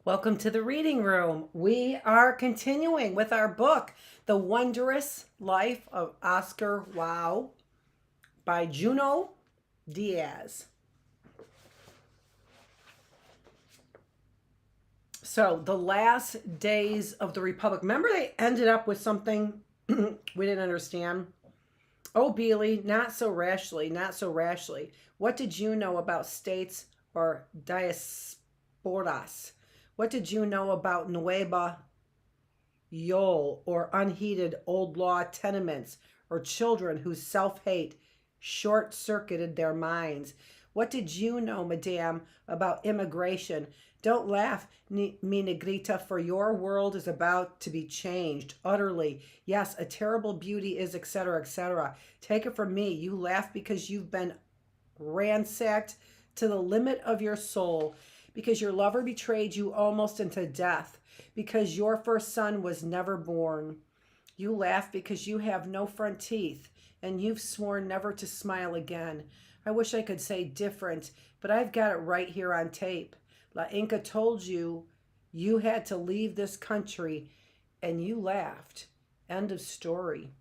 Welcome to the reading room. We are continuing with our book, The Wondrous Life of Oscar Wilde by Junot, Diaz. So, the last days of the Republic. Remember, they ended up with something we didn't understand? Oh, Beely, not so rashly, not so rashly. What did you know about states or diasporas? What did you know about Nueva Yole or unheated old law tenements or children whose self-hate short-circuited their minds? What did you know, madame, about immigration? Don't laugh, mi negrita, for your world is about to be changed utterly. Yes, a terrible beauty is, etc., etc. Take it from me. You laugh because you've been ransacked to the limit of your soul, because your lover betrayed you almost into death, because your first son was never born. You laugh because you have no front teeth, and you've sworn never to smile again. I wish I could say different, but I've got it right here on tape. La Inca told you you had to leave this country, and you laughed. End of story.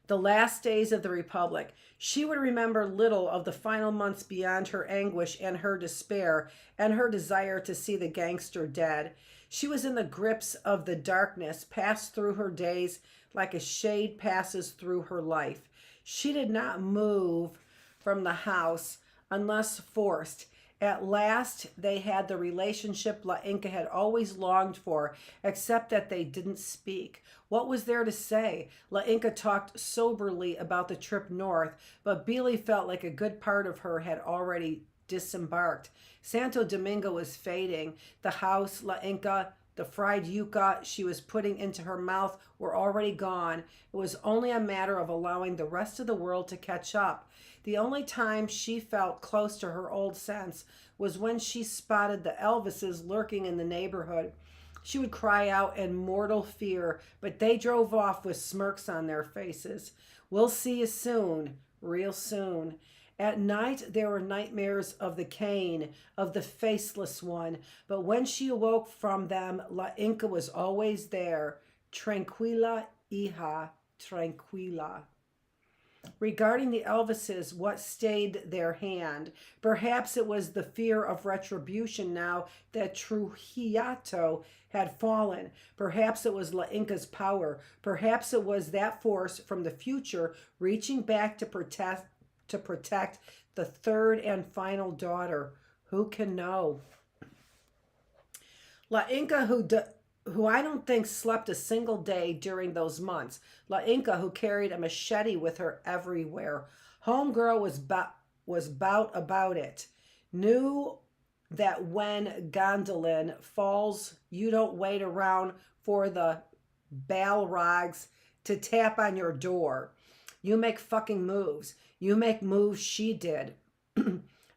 The last days of the Republic. She would remember little of the final months beyond her anguish and her despair and her desire to see the gangster dead. She was in the grips of the darkness, passed through her days like a shade passes through her life. She did not move from the house unless forced. At last, they had the relationship La Inca had always longed for, except that they didn't speak. What was there to say? La Inca talked soberly about the trip north, but Beely felt like a good part of her had already disembarked. Santo Domingo was fading. The house, La Inca, the fried yuca she was putting into her mouth were already gone. It was only a matter of allowing the rest of the world to catch up. The only time she felt close to her old sense was when she spotted the Elvises lurking in the neighborhood. She would cry out in mortal fear, but they drove off with smirks on their faces. We'll see you soon, real soon. At night, there were nightmares of the cane, of the faceless one, but when she awoke from them, La Inca was always there. Tranquila, hija, tranquila. Regarding the Elvises, what stayed their hand? Perhaps it was the fear of retribution now that Trujillo had fallen. Perhaps it was La Inca's power. Perhaps it was that force from the future reaching back to protect the third and final daughter. Who can know? La Inca, who I don't think slept a single day during those months. La Inca, who carried a machete with her everywhere. Homegirl was bout about it. Knew that when Gondolin falls, you don't wait around for the Balrogs to tap on your door. You make fucking moves. You make moves she did.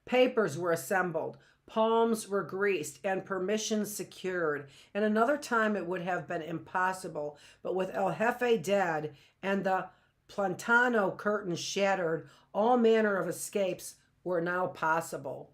Papers were assembled. Palms were greased and permissions secured. And another time it would have been impossible. But with El Jefe dead and the Plantano curtain shattered, all manner of escapes were now possible.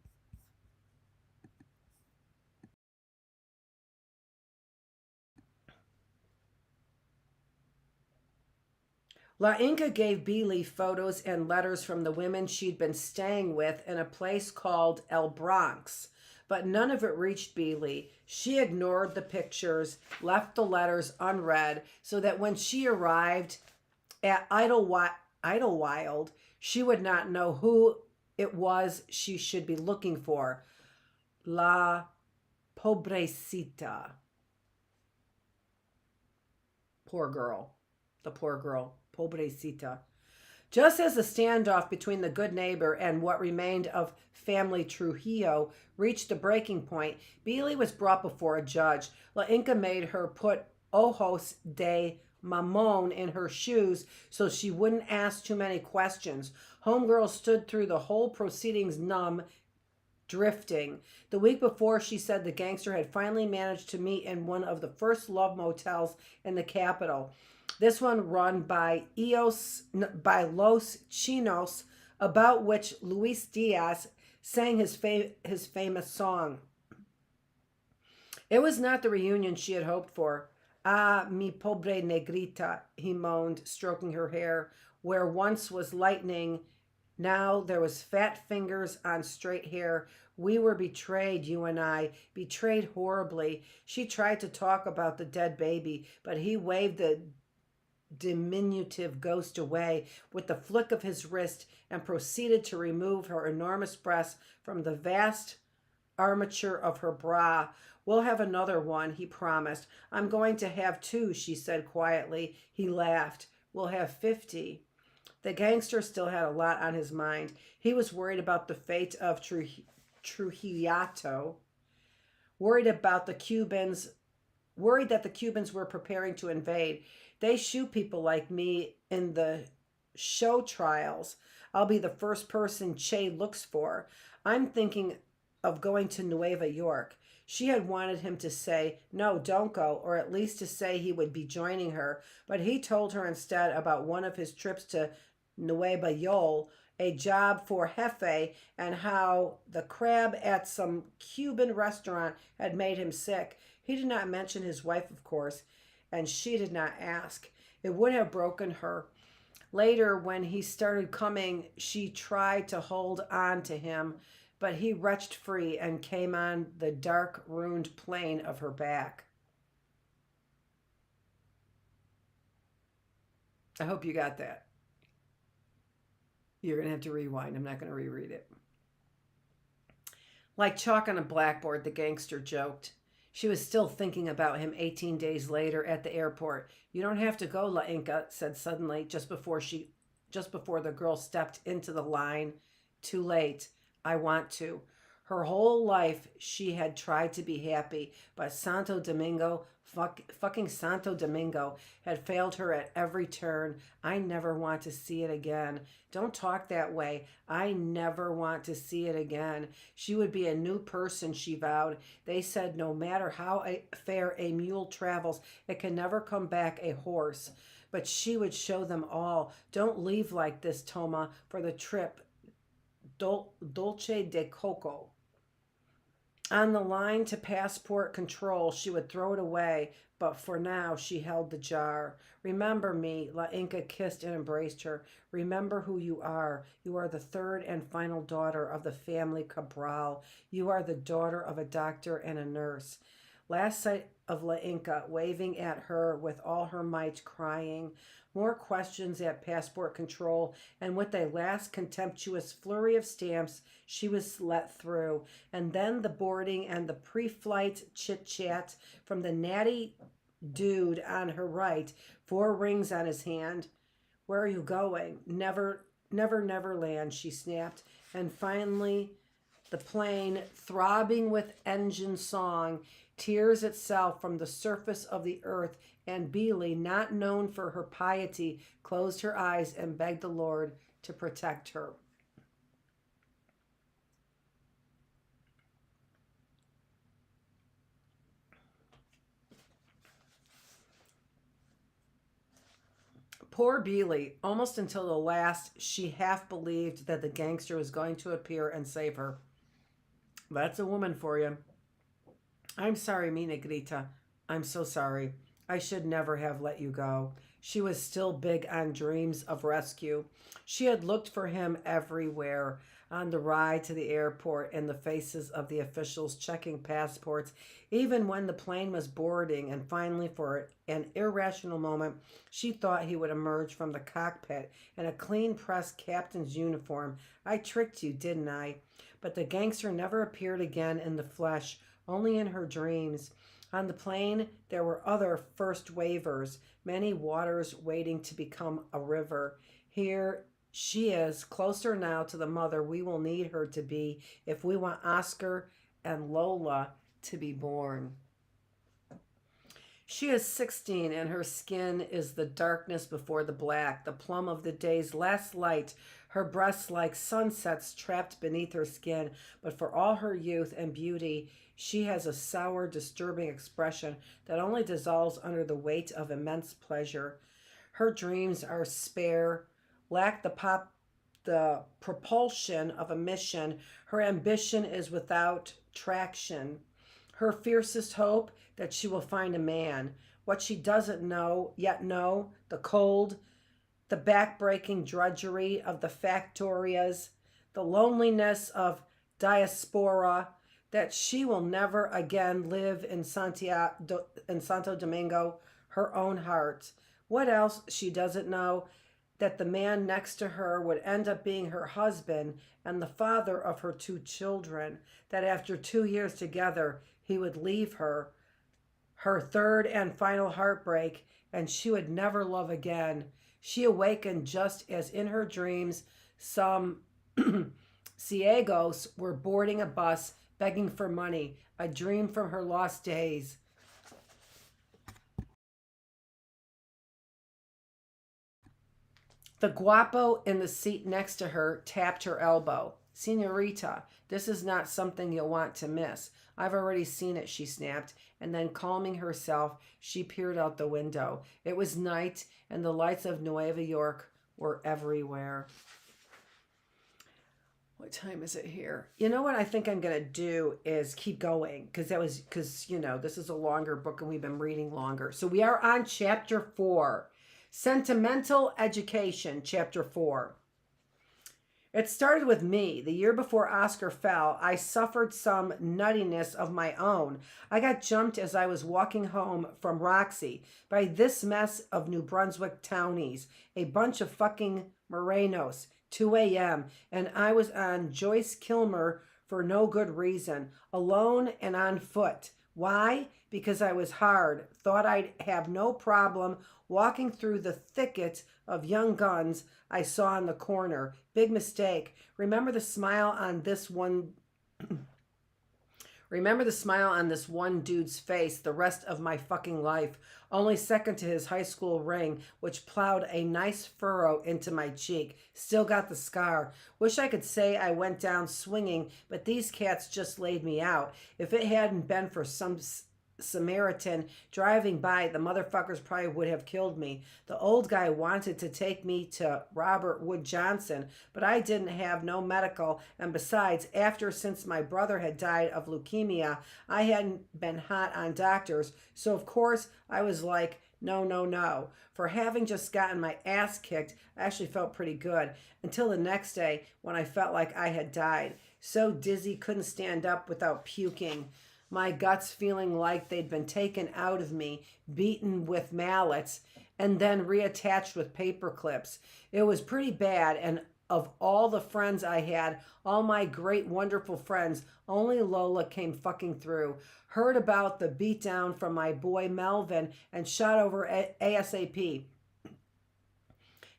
La Inca gave Beely photos and letters from the women she'd been staying with in a place called El Bronx, but none of it reached Beely. She ignored the pictures, left the letters unread, so that when she arrived at Idlewild, she would not know who it was she should be looking for. La pobrecita. Poor girl. The poor girl. Pobrecita. Just as the standoff between the good neighbor and what remained of family Trujillo reached a breaking point, Beely was brought before a judge. La Inca made her put ojos de mamon in her shoes so she wouldn't ask too many questions. Homegirl stood through the whole proceedings numb, drifting. The week before, she said the gangster had finally managed to meet in one of the first love motels in the capital. This one run by Los Chinos, about which Luis Diaz sang his famous song. It was not the reunion she had hoped for. Ah, mi pobre negrita, he moaned, stroking her hair, where once was lightning. Now there was fat fingers on straight hair. We were betrayed, you and I, betrayed horribly. She tried to talk about the dead baby, but he waved the diminutive ghost away with the flick of his wrist and proceeded to remove her enormous breasts from the vast armature of her bra. We'll have another one, he promised. I'm going to have two, she said quietly. He laughed. We'll have 50. The gangster still had a lot on his mind. He was worried about the fate of Trujillo, worried about the Cubans, worried that the Cubans were preparing to invade. They shoot people like me in the show trials. I'll be the first person Che looks for. I'm thinking of going to Nueva York. She had wanted him to say, no, don't go, or at least to say he would be joining her, but he told her instead about one of his trips to Nueva York, a job for Jefe, and how the crab at some Cuban restaurant had made him sick. He did not mention his wife, of course, and she did not ask. It would have broken her. Later, when he started coming, she tried to hold on to him, but he wrenched free and came on the dark, ruined plain of her back. I hope you got that. You're going to have to rewind. I'm not going to reread it. Like chalk on a blackboard, the gangster joked. She was still thinking about him 18 days later at the airport. You don't have to go, La Inca said suddenly, just before the girl stepped into the line. Too late. I want to. Her whole life she had tried to be happy, but Santo Domingo, fucking Santo Domingo, had failed her at every turn. I never want to see it again. Don't talk that way. I never want to see it again. She would be a new person, she vowed. They said no matter how fair a mule travels, it can never come back a horse. But she would show them all. Don't leave like this, Toma, for the trip. Dolce de Coco. On the line to passport control, she would throw it away, but for now she held the jar. Remember me, La Inca kissed and embraced her. Remember who you are. You are the third and final daughter of the family Cabral. You are the daughter of a doctor and a nurse. Last sight of La Inca, waving at her with all her might, crying. More questions at passport control, and with a last contemptuous flurry of stamps, she was let through. And then the boarding and the pre-flight chit-chat from the natty dude on her right, 4 rings on his hand. Where are you going? Never, never, Neverland, she snapped. And finally, the plane, throbbing with engine song, tears itself from the surface of the earth, and Beely, not known for her piety, closed her eyes and begged the Lord to protect her. Poor Beely, almost until the last, she half believed that the gangster was going to appear and save her. That's a woman for you. I'm sorry, mi negrita. I'm so sorry. I should never have let you go. She was still big on dreams of rescue. She had looked for him everywhere, on the ride to the airport, in the faces of the officials checking passports, even when the plane was boarding, and finally, for an irrational moment, she thought he would emerge from the cockpit in a clean-pressed captain's uniform. I tricked you, didn't I? But the gangster never appeared again in the flesh, only in her dreams. On the plane, there were other first waivers, many waters waiting to become a river. Here she is, closer now to the mother we will need her to be if we want Oscar and Lola to be born. She is 16, and her skin is the darkness before the black, the plum of the day's last light, her breasts like sunsets trapped beneath her skin. But for all her youth and beauty, she has a sour, disturbing expression that only dissolves under the weight of immense pleasure. Her dreams are spare, lack the propulsion of a mission. Her ambition is without traction. Her fiercest hope that she will find a man. What she doesn't know, the cold, the back-breaking drudgery of the factorias, the loneliness of diaspora, that she will never again live in Santo Domingo, her own heart. What else she doesn't know? That the man next to her would end up being her husband and the father of her 2 children, that after 2 years together, he would leave her, her third and final heartbreak, and she would never love again. She awakened just as in her dreams some ciegos were boarding a bus begging for money, a dream from her lost days. The guapo in the seat next to her tapped her elbow. Senorita, this is not something you'll want to miss. I've already seen it, she snapped, and then calming herself, she peered out the window. It was night, and the lights of Nueva York were everywhere. What time is it here? You know what I think I'm going to do is keep going, because this is a longer book and we've been reading longer. So we are on chapter 4. Sentimental Education, chapter 4. It started with me. The year before Oscar fell, I suffered some nuttiness of my own. I got jumped as I was walking home from Roxy by this mess of New Brunswick townies, a bunch of fucking Morenos, 2 a.m., and I was on Joyce Kilmer for no good reason, alone and on foot. Why? Because I was hard, thought I'd have no problem walking through the thicket of young guns I saw in the corner. Big mistake. Remember the smile on this one dude's face the rest of my fucking life, only second to his high school ring, which plowed a nice furrow into my cheek. Still got the scar. Wish I could say I went down swinging, but these cats just laid me out. If it hadn't been for some Samaritan driving by, the motherfuckers probably would have killed me. The old guy wanted to take me to Robert Wood Johnson, but I didn't have no medical, and besides, since my brother had died of leukemia, I hadn't been hot on doctors, so of course I was like, no. For having just gotten my ass kicked, I actually felt pretty good, until the next day when I felt like I had died. So dizzy, couldn't stand up without puking. My guts feeling like they'd been taken out of me, beaten with mallets, and then reattached with paper clips. It was pretty bad, and of all the friends I had, all my great, wonderful friends, only Lola came fucking through. Heard about the beatdown from my boy Melvin and shot over ASAP.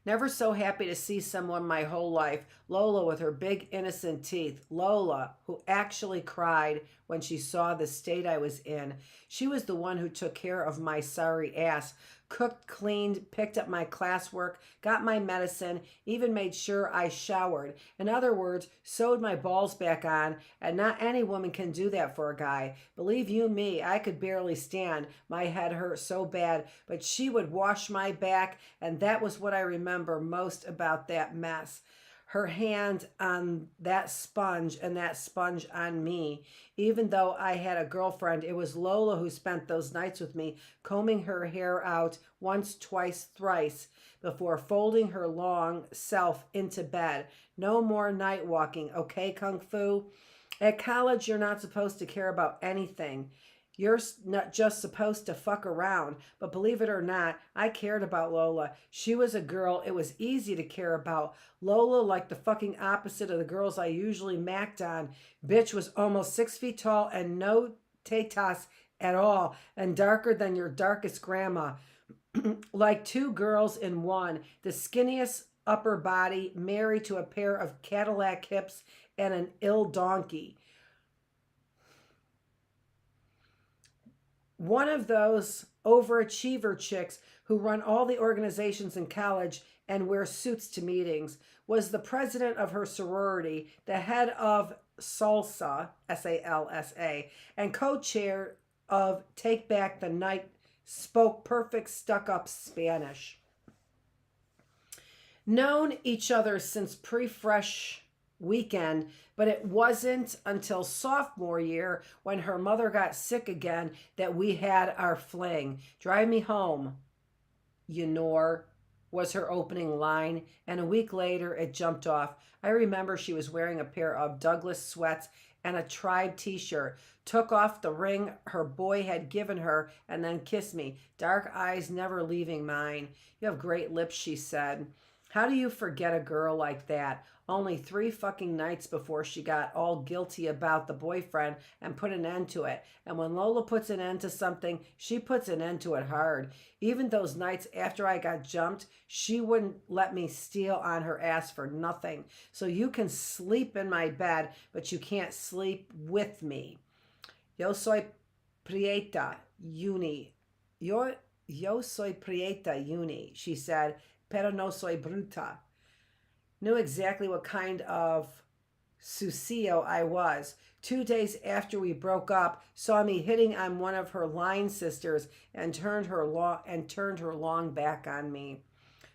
Never so happy to see someone my whole life. Lola with her big innocent teeth. Lola, who actually cried when she saw the state I was in. She was the one who took care of my sorry ass. Cooked, cleaned, picked up my classwork, got my medicine, even made sure I showered. In other words, sewed my balls back on, and not any woman can do that for a guy. Believe you me, I could barely stand. My head hurt so bad, but she would wash my back, and that was what I remember most about that mess. Her hand on that sponge and that sponge on me. Even though I had a girlfriend, it was Lola who spent those nights with me, combing her hair out once, twice, thrice, before folding her long self into bed. No more night walking, okay, Kung Fu? At college, you're not supposed to care about anything. You're not just supposed to fuck around. But believe it or not, I cared about Lola. She was a girl it was easy to care about. Lola, like the fucking opposite of the girls I usually macked on. Bitch was almost 6 feet tall and no tetas at all, and darker than your darkest grandma. Like 2 girls in one. The skinniest upper body, married to a pair of Cadillac hips and an ill donkey. One of those overachiever chicks who run all the organizations in college and wear suits to meetings, was the president of her sorority, the head of SALSA, S-A-L-S-A, and co-chair of Take Back the Night, spoke perfect stuck-up Spanish. Known each other since pre-fresh weekend, but it wasn't until sophomore year when her mother got sick again that we had our fling. Drive me home, Junot, was her opening line, and a week later it jumped off. I remember she was wearing a pair of Douglas sweats and a Tribe t-shirt, took off the ring her boy had given her, and then kissed me, dark eyes never leaving mine. You have great lips, she said. How do you forget a girl like that? Only 3 fucking nights before she got all guilty about the boyfriend and put an end to it. And when Lola puts an end to something, she puts an end to it hard. Even those nights after I got jumped, she wouldn't let me steal on her ass for nothing. So you can sleep in my bed, but you can't sleep with me. Yo soy prieta, Uni. Yo soy prieta, Uni, she said, pero no soy bruta. Knew exactly what kind of sucio I was. 2 days after we broke up, saw me hitting on one of her line sisters and turned her long back on me.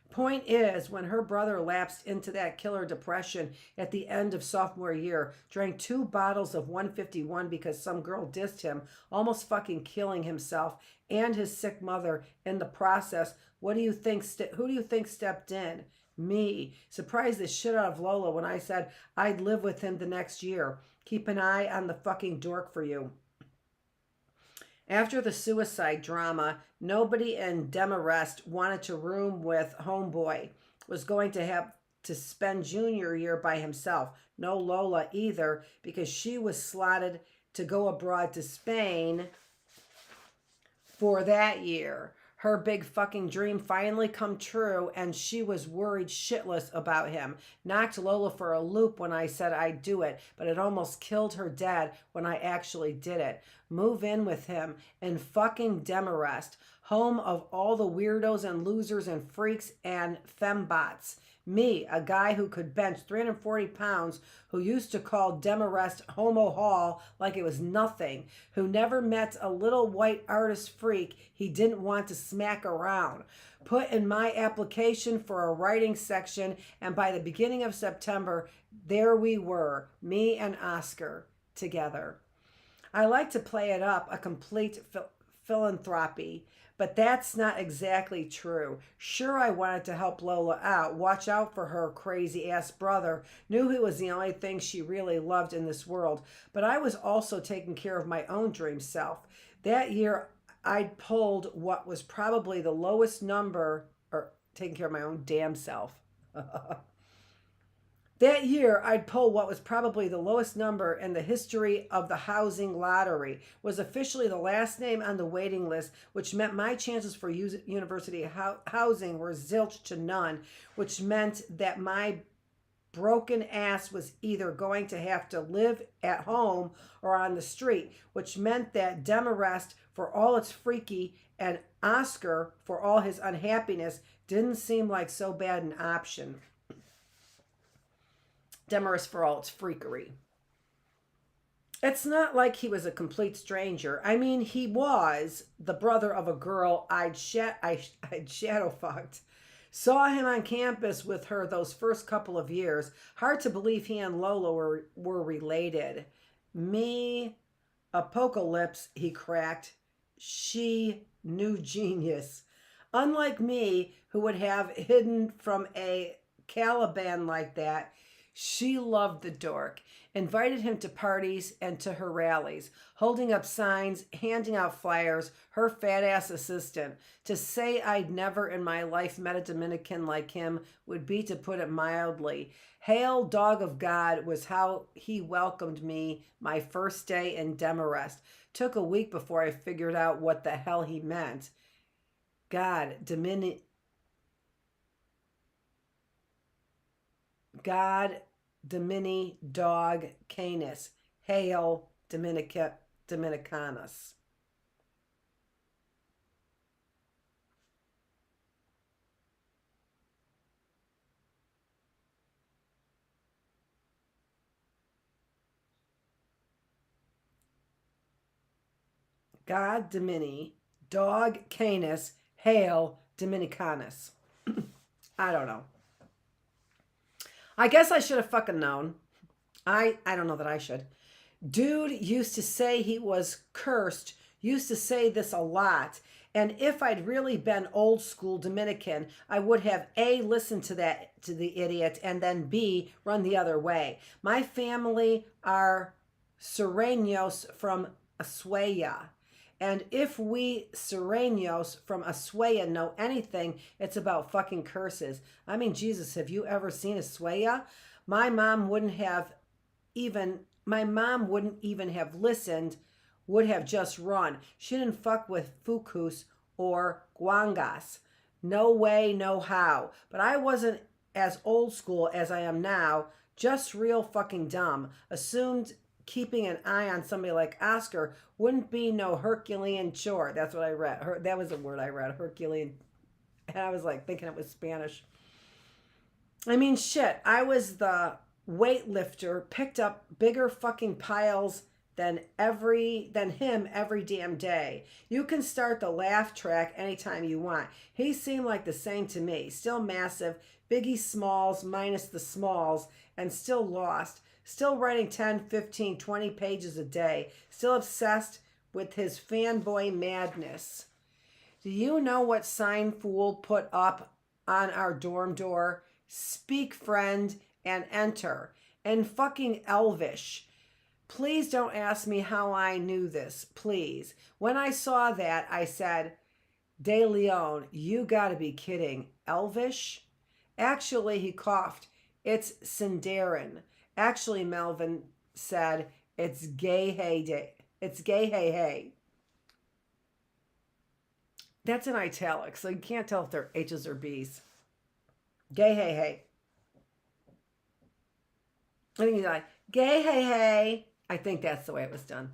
Point is, when her brother lapsed into that killer depression at the end of sophomore year, drank 2 bottles of 151 because some girl dissed him, almost fucking killing himself and his sick mother in the process, who do you think stepped in? Me. Surprised the shit out of Lola when I said I'd live with him the next year. Keep an eye on the fucking dork for you. After the suicide drama, nobody in Demarest wanted to room with homeboy. Was going to have to spend junior year by himself. No Lola either, because she was slotted to go abroad to Spain for that year. Her big fucking dream finally come true, and she was worried shitless about him. Knocked Lola for a loop when I said I'd do it, but it almost killed her dad when I actually did it. Move in with him in fucking Demarest, home of all the weirdos and losers and freaks and fembots. Me, a guy who could bench 340 pounds, who used to call Demarest Homo Hall like it was nothing, who never met a little white artist freak he didn't want to smack around. Put in my application for a writing section, and by the beginning of September, there we were, me and Oscar, together. I like to play it up, a complete philanthropy, but that's not exactly true. Sure, I wanted to help Lola out, watch out for her crazy-ass brother, knew he was the only thing she really loved in this world, but I was also taking care of my own dream self. That year, I'd pulled what was probably the lowest number, or taking care of my own damn self. That year, I'd pull what was probably the lowest number in the history of the housing lottery, was officially the last name on the waiting list, which meant my chances for university housing were zilch to none, which meant that my broken ass was either going to have to live at home or on the street, which meant that Demarest, for all its freaky, and Oscar, for all his unhappiness, didn't seem like so bad an option. Demarest for all its freakery. It's not like he was a complete stranger. I mean, he was the brother of a girl I'd shadow fucked. Saw him on campus with her those first couple of years. Hard to believe he and Lola were related. Me, apocalypse, he cracked. She knew genius. Unlike me, who would have hidden from a Caliban like that, she loved the dork, invited him to parties and to her rallies, holding up signs, handing out flyers, her fat ass assistant. To say I'd never in my life met a Dominican like him would be to put it mildly. Hail, dog of God, was how he welcomed me my first day in Demarest. Took a week before I figured out what the hell he meant. God, Domini, dog, canis. Hail, Dominicanus. God, Domini, dog, canis. Hail, Dominicanus. I don't know. I guess I should have fucking known. I don't know that I should. Dude used to say he was cursed, used to say this a lot. And if I'd really been old school Dominican, I would have A, listened to the idiot, and then B, run the other way. My family are Sureños from Asueya. And if we Sureños from Asueya know anything, it's about fucking curses. I mean, Jesus, have you ever seen Asueya? My mom wouldn't have even my mom wouldn't even have listened, would have just run. She didn't fuck with Fucus or Guangas. No way, no how. But I wasn't as old school as I am now, just real fucking dumb. Assumed keeping an eye on somebody like Oscar wouldn't be no Herculean chore. That's what I read. That was the word I read, Herculean. And I was like thinking it was Spanish. I mean, shit, I was the weightlifter, picked up bigger fucking piles than him every damn day. You can start the laugh track anytime you want. He seemed like the same to me. Still massive, Biggie Smalls minus the smalls, and still lost. Still writing 10, 15, 20 pages a day. Still obsessed with his fanboy madness. Do you know what sign Fool put up on our dorm door? Speak, friend, and enter. And fucking Elvish. Please don't ask me how I knew this, please. When I saw that, I said, De Leon, you gotta be kidding. Elvish? Actually, he coughed. It's Sindarin. Actually, Melvin said, it's gay hey day. It's gay hey hey. That's in italics, so you can't tell if they're H's or B's. Gay hey hey. I think he's like, gay hey hey. I think that's the way it was done.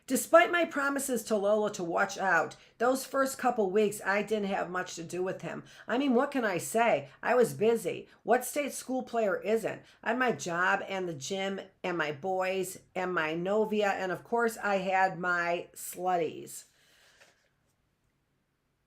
Despite my promises to Lola to watch out, those first couple weeks I didn't have much to do with him. I mean, what can I say? I was busy. What state school player isn't? I had my job and the gym and my boys and my novia, and of course I had my slutties.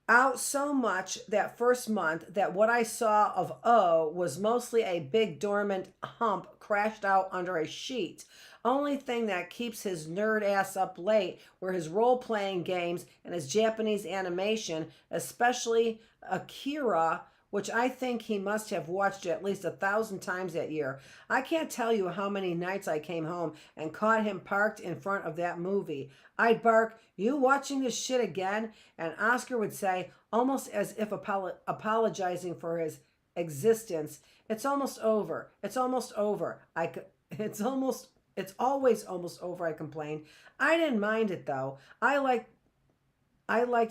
Out so much that first month that what I saw of O was mostly a big dormant hump crashed out under a sheet. Only thing that keeps his nerd ass up late were his role-playing games and his Japanese animation, especially Akira, which I think he must have watched at least 1,000 times that year. I can't tell you how many nights I came home and caught him parked in front of that movie. I'd bark, "You watching this shit again?" And Oscar would say, almost as if apologizing for his existence, "It's almost over. It's almost over." It's always almost over, I complained. I didn't mind it though. I liked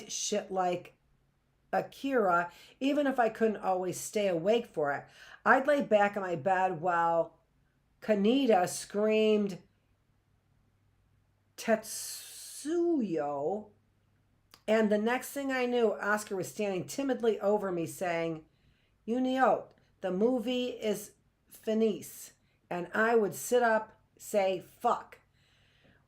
shit like Akira, even if I couldn't always stay awake for it. I'd lay back in my bed while Kaneda screamed Tetsuyo, and the next thing I knew, Oscar was standing timidly over me saying, Junot, the movie is finis. And I would sit up, say, fuck.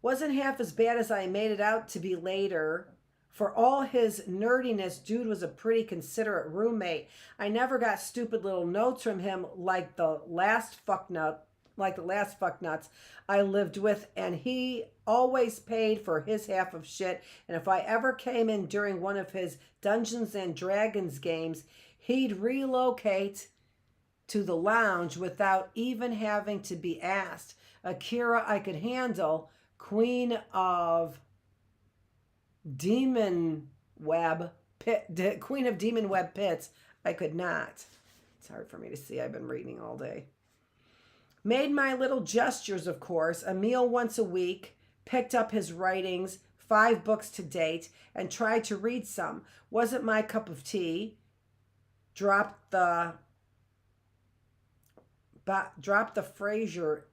Wasn't half as bad as I made it out to be later. For all his nerdiness, dude was a pretty considerate roommate. I never got stupid little notes from him like the last fucknuts I lived with, and he always paid for his half of shit. And if I ever came in during one of his Dungeons and Dragons games, he'd relocate to the lounge without even having to be asked. Akira I could handle. Queen of Demon Web Pits, I could not. It's hard for me to see. I've been reading all day. Made my little gestures, of course, a meal once a week, picked up his writings, 5 books to date, and tried to read some. Wasn't my cup of tea. Dropped the Frasier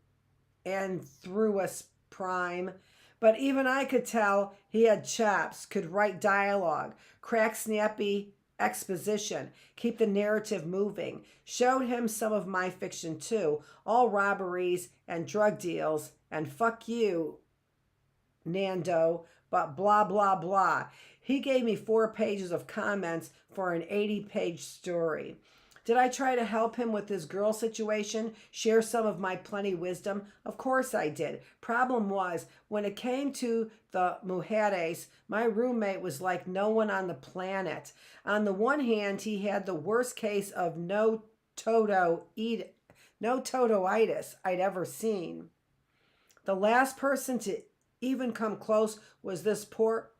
and threw us Prime. But even I could tell he had chops, could write dialogue, crack snappy exposition, keep the narrative moving. Showed him some of my fiction too, all robberies and drug deals, and fuck you, Nando, but blah, blah, blah. He gave me 4 pages of comments for an 80-page story. Did I try to help him with his girl situation? Share some of my plenty wisdom? Of course I did. Problem was, when it came to the mujeres, my roommate was like no one on the planet. On the one hand, he had the worst case of no totoitis I'd ever seen. The last person to even come close was this poor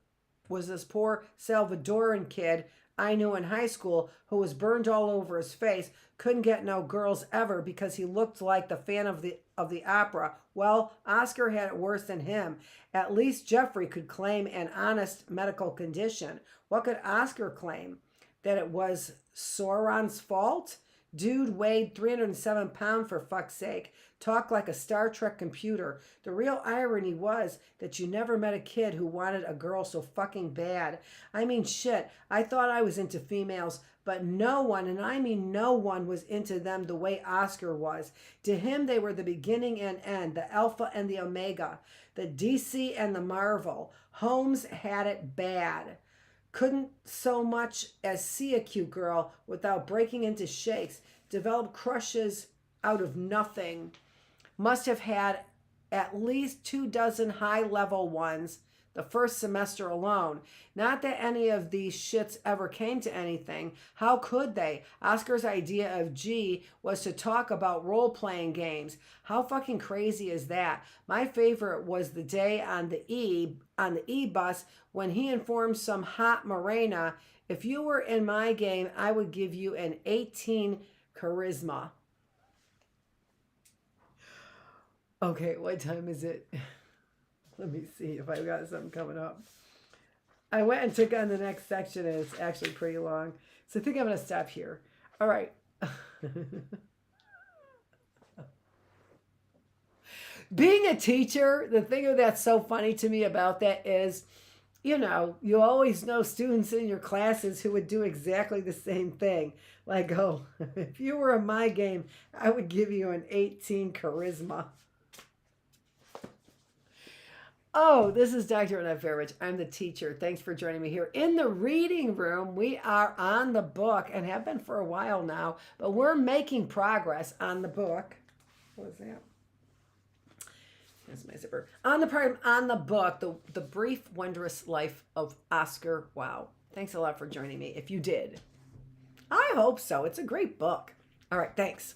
Salvadoran kid I knew in high school who was burned all over his face, couldn't get no girls ever because he looked like the fan of the opera. Well, Oscar had it worse than him. At least Jeffrey could claim an honest medical condition. What could Oscar claim? That it was Sauron's fault? Dude weighed 307 pounds for fuck's sake. Talked like a Star Trek computer. The real irony was that you never met a kid who wanted a girl so fucking bad. I mean, shit, I thought I was into females, but no one, and I mean no one, was into them the way Oscar was. To him, they were the beginning and end, the alpha and the omega, the DC and the Marvel. Holmes had it bad. Couldn't so much as see a cute girl without breaking into shakes. Developed crushes out of nothing. Must have had at least 24 high-level ones the first semester alone. Not that any of these shits ever came to anything. How could they? Oscar's idea of G was to talk about role-playing games. How fucking crazy is that? My favorite was the day on the E bus when he informed some hot morena, if you were in my game, I would give you an 18 charisma. Okay, what time is it? Let me see if I've got something coming up. I went and took on the next section, and it's actually pretty long. So I think I'm going to stop here. All right. Being a teacher, the thing that's so funny to me about that is, you know, you always know students in your classes who would do exactly the same thing. Like, oh, if you were in my game, I would give you an 18 charisma. Oh, this is Dr. Annette Feravich. I'm the teacher. Thanks for joining me here in the reading room. We are on the book and have been for a while now, but we're making progress on the book. What was that? That's my zipper. On the book, the Brief Wondrous Life of Oscar Wilde. Thanks a lot for joining me. If you did, I hope so. It's a great book. All right, thanks.